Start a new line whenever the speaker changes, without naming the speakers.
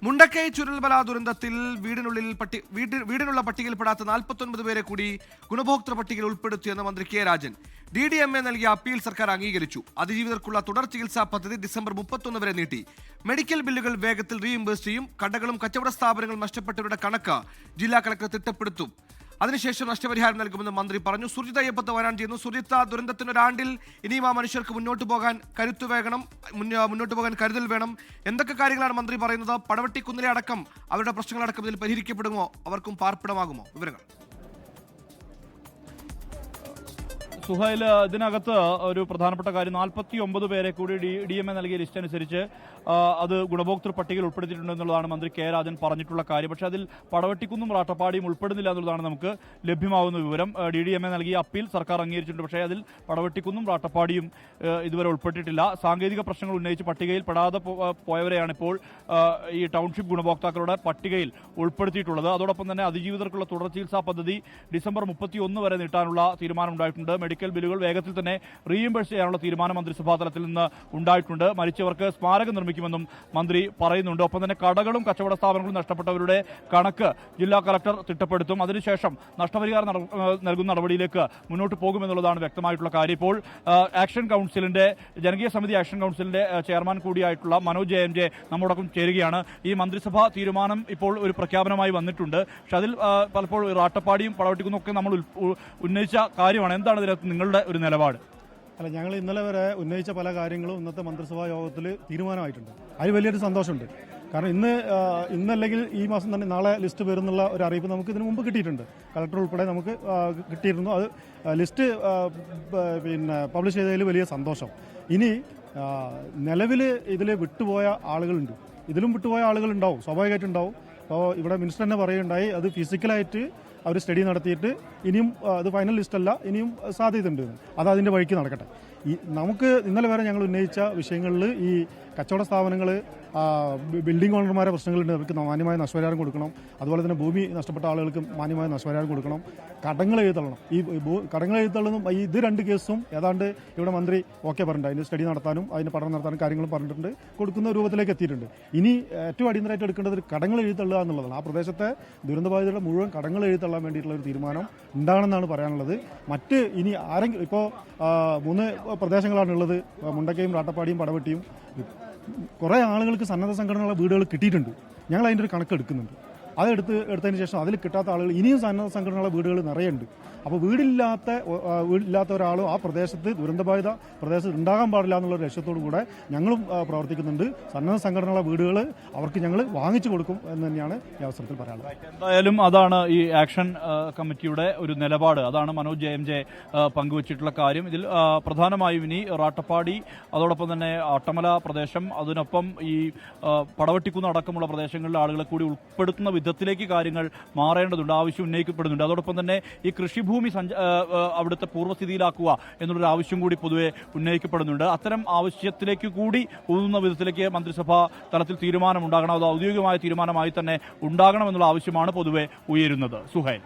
മുണ്ടക്കൈ ചുരൽമല ദുരന്തത്തിൽ വീടിനുള്ള പട്ടികയിൽപ്പെടാത്ത 49 പേരെ കൂടി ഗുണഭോക്തൃ പട്ടികയിൽ ഉൾപ്പെടുത്തിയെന്ന് മന്ത്രി കെ രാജൻ. DDMA നൽകിയ അപ്പീൽ സർക്കാർ അംഗീകരിച്ചു. അതിജീവിതർക്കുള്ള തുടർ ചികിത്സാ പദ്ധതി ഡിസംബർ 31 വരെ നീട്ടി. മെഡിക്കൽ ബില്ലുകൾ വേഗത്തിൽ റീഇംബേഴ്സ് ചെയ്യും. കടകളും കച്ചവട സ്ഥാപനങ്ങളും നഷ്ടപ്പെട്ടവരുടെ കണക്ക് ജില്ലാ കളക്ടർ തിട്ടപ്പെടുത്തും. അതിനുശേഷം നഷ്ടപരിഹാരം നൽകുമെന്ന് മന്ത്രി പറഞ്ഞു. സുർജിത് അയ്യപ്പത്ത് വരാൻ ചെയ്യുന്നു. സുർജിത്ത്, ദുരന്തത്തിനൊരാണ്ടിൽ ഇനിയും ആ മനുഷ്യർക്ക് മുന്നോട്ട് പോകാൻ കരുതൽ വേണം. എന്തൊക്കെ കാര്യങ്ങളാണ് മന്ത്രി പറയുന്നത്? പടവട്ടിക്കുന്നിലെ അടക്കം അവരുടെ പ്രശ്നങ്ങളടക്കം ഇതിൽ പരിഹരിക്കപ്പെടുമോ? അവർക്കും പാർപ്പിടമാകുമോ? വിവരങ്ങൾ.
സുഹൈൽ, ഇതിനകത്ത് ഒരു പ്രധാനപ്പെട്ട കാര്യം, 49 പേരെ കൂടി DMA നൽകിയ ലിസ്റ്റ് അനുസരിച്ച് അത് ഗുണഭോക്തൃ പട്ടികയിൽ ഉൾപ്പെടുത്തിയിട്ടുണ്ടെന്നുള്ളതാണ് മന്ത്രി കെ രാജൻ പറഞ്ഞിട്ടുള്ള കാര്യം. പക്ഷേ അതിൽ പടവട്ടിക്കുന്നും റാട്ടപ്പാടിയും ഉൾപ്പെടുന്നില്ല എന്നുള്ളതാണ് നമുക്ക് ലഭ്യമാകുന്ന വിവരം. DDMA നൽകിയ അപ്പീൽ സർക്കാർ അംഗീകരിച്ചിട്ടുണ്ട്. പക്ഷേ അതിൽ പടവട്ടിക്കുന്നും റാട്ടപ്പാടിയും ഇതുവരെ ഉൾപ്പെട്ടിട്ടില്ല. സാങ്കേതിക പ്രശ്നങ്ങൾ ഉന്നയിച്ച് പട്ടികയിൽ പെടാതെ പോയവരെയാണ് ഇപ്പോൾ ഈ ടൗൺഷിപ്പ് ഗുണഭോക്താക്കളുടെ പട്ടികയിൽ ഉൾപ്പെടുത്തിയിട്ടുള്ളത്. അതോടൊപ്പം തന്നെ അതിജീവിതർക്കുള്ള തുടർ ചികിത്സാ പദ്ധതി ഡിസംബർ 31 വരെ നീട്ടാനുള്ള തീരുമാനമുണ്ടായിട്ടുണ്ട്. മെഡിക്കൽ ബില്ലുകൾ വേഗത്തിൽ തന്നെ റീഇംബേഴ്സ് ചെയ്യാനുള്ള തീരുമാനം മന്ത്രിസഭാ തലത്തിൽ നിന്ന് ഉണ്ടായിട്ടുണ്ട്. മരിച്ചവർക്ക് സ്മാരകം നിർമ്മിക്കുമെന്നും മന്ത്രി പറയുന്നുണ്ട്. ഒപ്പം തന്നെ കടകളും കച്ചവട സ്ഥാപനങ്ങളും നഷ്ടപ്പെട്ടവരുടെ കണക്ക് ജില്ലാ കളക്ടർ തിട്ടപ്പെടുത്തും. അതിനുശേഷം നഷ്ടപരിഹാരം നൽകുന്ന നടപടിയിലേക്ക് മുന്നോട്ട് പോകുമെന്നുള്ളതാണ് വ്യക്തമായിട്ടുള്ള കാര്യം. ഇപ്പോൾ ആക്ഷൻ കൗൺസിലിന്റെ ജനകീയ സമിതി ആക്ഷൻ കൗൺസിലിന്റെ ചെയർമാൻ കൂടിയായിട്ടുള്ള മനോജ് JMJ നമ്മോടൊപ്പം ചേരുകയാണ്. ഈ മന്ത്രിസഭാ തീരുമാനം ഇപ്പോൾ ഒരു പ്രഖ്യാപനമായി വന്നിട്ടുണ്ട്. പക്ഷെ അതിൽ പലപ്പോഴും റാട്ടപ്പാടിയും പടവട്ടിക്കുന്നും ഒക്കെ നമ്മൾ ഉന്നയിച്ച കാര്യമാണ്. എന്താണ് ഇതിനകത്ത് നിങ്ങളുടെ ഒരു നിലപാട്?
അല്ല, ഞങ്ങൾ ഇന്നലെ വരെ ഉന്നയിച്ച പല കാര്യങ്ങളും ഇന്നത്തെ മന്ത്രിസഭാ യോഗത്തിൽ തീരുമാനമായിട്ടുണ്ട്. അതിൽ വലിയൊരു സന്തോഷമുണ്ട്. കാരണം ഇന്നല്ലെങ്കിൽ ഈ മാസം തന്നെ നാളെ ലിസ്റ്റ് വരുന്നുള്ള ഒരു അറിയിപ്പ് നമുക്ക് ഇതിനു മുമ്പ് കിട്ടിയിട്ടുണ്ട്. കളക്ടർ ഉൾപ്പെടെ നമുക്ക് കിട്ടിയിരുന്നു. അത് ലിസ്റ്റ് പബ്ലിഷ് ചെയ്തതിൽ വലിയ സന്തോഷം. ഇനി നിലവിൽ ഇതിൽ വിട്ടുപോയ ആളുകളുണ്ട്. ഇതിലും വിട്ടുപോയ ആളുകളുണ്ടാവും, സ്വാഭാവികമായിട്ടുണ്ടാവും. അപ്പോൾ ഇവിടെ മിനിസ്റ്റർ തന്നെ പറയുകയുണ്ടായി, അത് ഫിസിക്കലായിട്ട് അവർ സ്റ്റഡി നടത്തിയിട്ട് ഇനിയും അത് ഫൈനൽ ലിസ്റ്റല്ല, ഇനിയും സാധ്യതയുണ്ട്. അത് അതിൻ്റെ വഴിക്ക് നടക്കട്ടെ. നമുക്ക് ഇന്നലെ വരെ ഞങ്ങൾ ഉന്നയിച്ച വിഷയങ്ങളിൽ ഈ കച്ചവട സ്ഥാപനങ്ങൾ, ബിൽഡിംഗ് ഓണർമാരെ പ്രശ്നങ്ങളുണ്ട്, അവർക്ക് മാന്യമായ നഷ്ടപരിഹാരം കൊടുക്കണം. അതുപോലെ തന്നെ ഭൂമി നഷ്ടപ്പെട്ട ആളുകൾക്ക് മാന്യമായ നഷ്ടപരിഹാരം കൊടുക്കണം. കടങ്ങൾ എഴുതള്ളണം. ഈ കടങ്ങൾ എഴുതള്ളുന്നതും ഇത് രണ്ട് കേസും ഏതാണ്ട് ഇവിടെ മന്ത്രി പറഞ്ഞിട്ടുണ്ട്. അതിൻ്റെ സ്റ്റഡി നടത്താനും അതിന് പഠനം നടത്താനും കാര്യങ്ങളും പറഞ്ഞിട്ടുണ്ട്. കൊടുക്കുന്ന രൂപത്തിലേക്ക് എത്തിയിട്ടുണ്ട്. ഇനി ഏറ്റവും അടിയന്തരമായിട്ട് എടുക്കേണ്ടത് കടങ്ങൾ എഴുതള്ളുക എന്നുള്ളതാണ്. ആ പ്രദേശത്തെ ദുരന്തബാധിതരുടെ മുഴുവൻ കടങ്ങൾ എഴുതള്ളാൻ വേണ്ടിയിട്ടുള്ള ഒരു തീരുമാനം ഉണ്ടാകണമെന്നാണ് പറയാനുള്ളത്. മറ്റ് ഇനി ആരെങ്കിലും ഇപ്പോൾ 3 പ്രദേശങ്ങളാണുള്ളത്, മുണ്ടക്കയും റാട്ടപ്പാടിയും പടവട്ടിയും. കുറേ ആളുകൾക്ക് സന്നദ്ധ സംഘടനകളുടെ വീടുകൾ കിട്ടിയിട്ടുണ്ട്. ഞങ്ങൾ അതിൻ്റെ ഒരു കണക്ക് എടുക്കുന്നുണ്ട്. എടുത്തതിന് ശേഷം അതിൽ കിട്ടാത്ത ആളുകൾ ഇനിയും സന്നദ്ധ സംഘടനകളുടെ വീടുകൾ നിറയുണ്ട്. അപ്പോൾ വീടില്ലാത്ത ഒരാളും ആ പ്രദേശത്ത് ദുരന്തബാധിത പ്രദേശത്ത് ഉണ്ടാകാൻ പാടില്ല എന്നുള്ള ലക്ഷ്യത്തോടു കൂടെ ഞങ്ങളും പ്രവർത്തിക്കുന്നുണ്ട്. സന്നദ്ധ സംഘടനകളുടെ വീടുകൾ അവർക്ക് ഞങ്ങൾ വാങ്ങിച്ചു കൊടുക്കും എന്ന് തന്നെയാണ് ഈ അവസരത്തിൽ പറയാനുള്ളത്.
എന്തായാലും അതാണ് ഈ ആക്ഷൻ കമ്മിറ്റിയുടെ ഒരു നിലപാട്. അതാണ് മനോജ് JMJ പങ്കുവച്ചിട്ടുള്ള കാര്യം. ഇതിൽ പ്രധാനമായും ഇനി റാട്ടപ്പാടി, അതോടൊപ്പം തന്നെ അട്ടമല പ്രദേശം, അതിനൊപ്പം ഈ പടവട്ടിക്കുന്ന് അടക്കമുള്ള പ്രദേശങ്ങളിലെ ആളുകളെ കൂടി ഉൾപ്പെടുത്തുന്ന വിധത്തിലേക്ക് കാര്യങ്ങൾ മാറേണ്ടതുണ്ട്, ആവശ്യം ഉന്നയിക്കപ്പെടുന്നുണ്ട്. അതോടൊപ്പം തന്നെ ഈ കൃഷിഭൂമി അവിടുത്തെ പൂർവ്വസ്ഥിതിയിലാക്കുക എന്നുള്ളൊരു ആവശ്യം കൂടി പൊതുവെ ഉന്നയിക്കപ്പെടുന്നുണ്ട്. അത്തരം ആവശ്യത്തിലേക്ക് കൂടി ഊന്നുന്ന വിധത്തിലേക്ക് മന്ത്രിസഭാ തലത്തിൽ തീരുമാനമുണ്ടാകണം. അത് ഔദ്യോഗികമായ തീരുമാനമായി തന്നെ ഉണ്ടാകണമെന്നുള്ള ആവശ്യമാണ് പൊതുവെ ഉയരുന്നത്. സുഹൈൽ.